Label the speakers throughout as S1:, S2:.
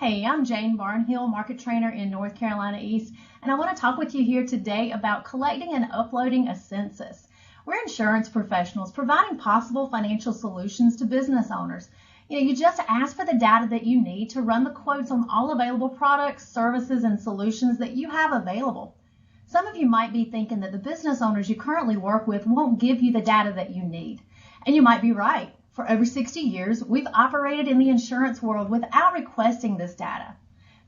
S1: Hey, I'm Jane Barnhill, market trainer in North Carolina East, and I want to talk with you here today about collecting and uploading a census. We're insurance professionals providing possible financial solutions to business owners. You just ask for the data that you need to run the quotes on all available products, services, and solutions that you have available. Some of you might be thinking that the business owners you currently work with won't give you the data that you need. And you might be right. For over 60 years, we've operated in the insurance world without requesting this data.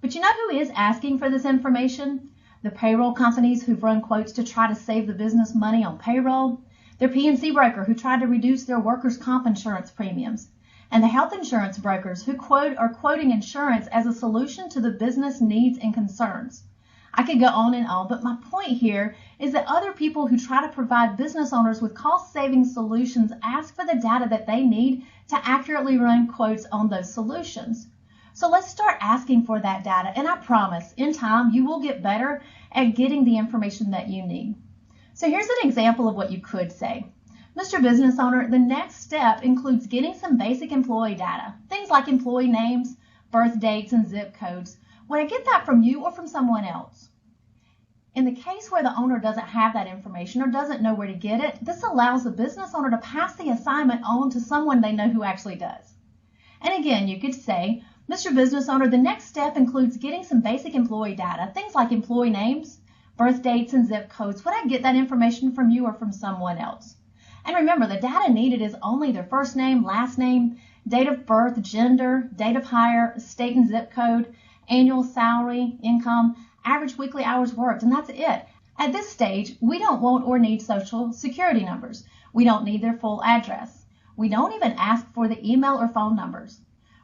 S1: But you know who is asking for this information? The payroll companies who've run quotes to try to save the business money on payroll, their P&C broker who tried to reduce their workers' comp insurance premiums, and the health insurance brokers who are quoting insurance as a solution to the business needs and concerns. I could go on and on, but my point here is that other people who try to provide business owners with cost-saving solutions ask for the data that they need to accurately run quotes on those solutions. So let's start asking for that data, and I promise, in time, you will get better at getting the information that you need. So here's an example of what you could say. Mr. Business Owner, the next step includes getting some basic employee data, things like employee names, birth dates, and zip codes. Would I get that from you or from someone else? In the case where the owner doesn't have that information or doesn't know where to get it, this allows the business owner to pass the assignment on to someone they know who actually does. And again, you could say, Mr. Business Owner, the next step includes getting some basic employee data, things like employee names, birth dates, and zip codes. Would I get that information from you or from someone else? And remember, the data needed is only their first name, last name, date of birth, gender, date of hire, state and zip code, annual salary, income, average weekly hours worked, and that's it. At this stage, we don't want or need social security numbers. We don't need their full address. We don't even ask for the email or phone numbers.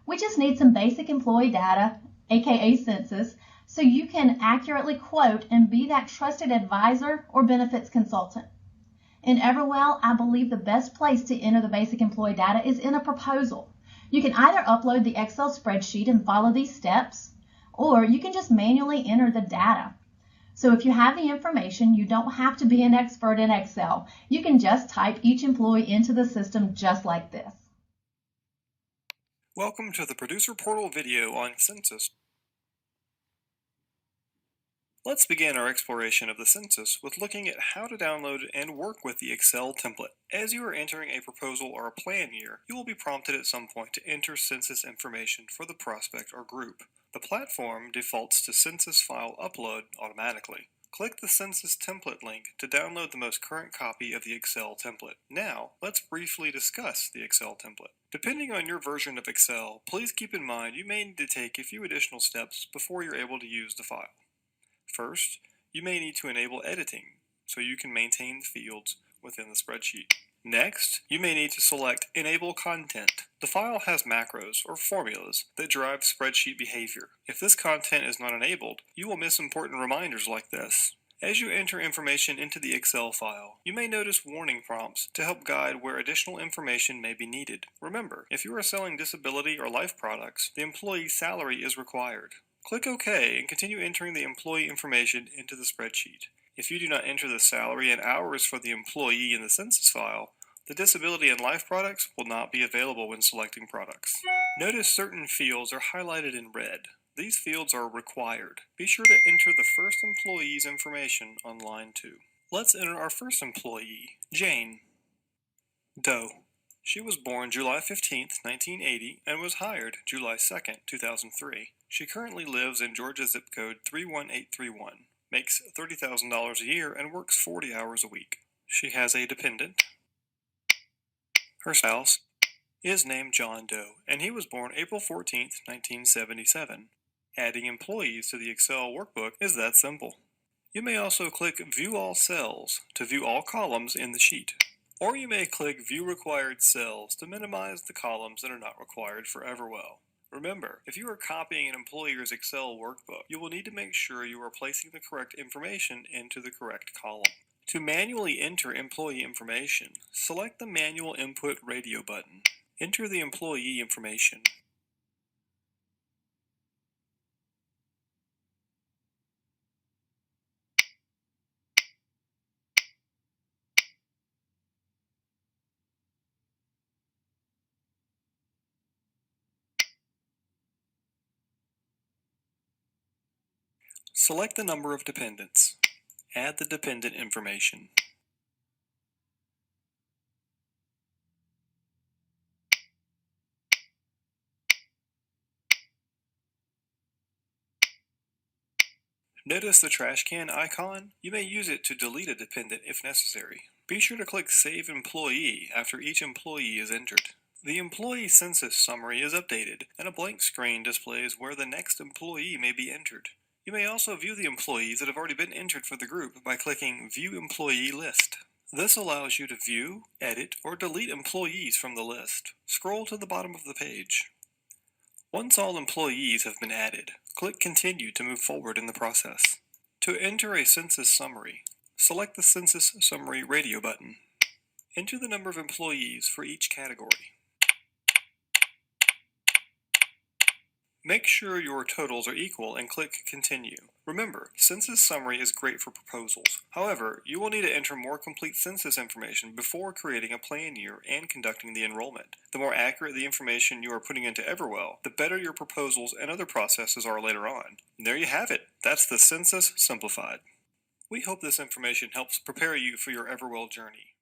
S1: We just need some basic employee data, aka census, so you can accurately quote and be that trusted advisor or benefits consultant. In Everwell, I believe the best place to enter the basic employee data is in a proposal. You can either upload the Excel spreadsheet and follow these steps, or you can just manually enter the data. So if you have the information, you don't have to be an expert in Excel. You can just type each employee into the system just like this.
S2: Welcome to the Producer Portal video on Census. Let's begin our exploration of the census with looking at how to download and work with the Excel template. As you are entering a proposal or a plan year, you will be prompted at some point to enter census information for the prospect or group. The platform defaults to census file upload automatically. Click the census template link to download the most current copy of the Excel template. Now, let's briefly discuss the Excel template. Depending on your version of Excel, please keep in mind you may need to take a few additional steps before you're able to use the file. First, you may need to enable editing so you can maintain the fields within the spreadsheet. Next, you may need to select Enable Content. The file has macros or formulas that drive spreadsheet behavior. If this content is not enabled, you will miss important reminders like this. As you enter information into the Excel file, you may notice warning prompts to help guide where additional information may be needed. Remember, if you are selling disability or life products, the employee's salary is required. Click OK and continue entering the employee information into the spreadsheet. If you do not enter the salary and hours for the employee in the census file, the disability and life products will not be available when selecting products. Notice certain fields are highlighted in red. These fields are required. Be sure to enter the first employee's information on line 2. Let's enter our first employee, Jane Doe. She was born July 15, 1980, and was hired July 2, 2003. She currently lives in Georgia zip code 31831, makes $30,000 a year, and works 40 hours a week. She has a dependent. Her spouse is named John Doe, and he was born April 14, 1977. Adding employees to the Excel workbook is that simple. You may also click View All Cells to view all columns in the sheet. Or you may click View Required Cells to minimize the columns that are not required for Everwell. Remember, if you are copying an employer's Excel workbook, you will need to make sure you are placing the correct information into the correct column. To manually enter employee information, select the Manual Input Radio button. Enter the employee information. Select the number of dependents. Add the dependent information. Notice the trash can icon? You may use it to delete a dependent if necessary. Be sure to click Save Employee after each employee is entered. The employee census summary is updated, and a blank screen displays where the next employee may be entered. You may also view the employees that have already been entered for the group by clicking View Employee List. This allows you to view, edit, or delete employees from the list. Scroll to the bottom of the page. Once all employees have been added, click Continue to move forward in the process. To enter a census summary, select the Census Summary radio button. Enter the number of employees for each category. Make sure your totals are equal and click Continue. Remember, Census Summary is great for proposals. However, you will need to enter more complete census information before creating a plan year and conducting the enrollment. The more accurate the information you are putting into Everwell, the better your proposals and other processes are later on. And there you have it. That's the Census simplified. We hope this information helps prepare you for your Everwell journey.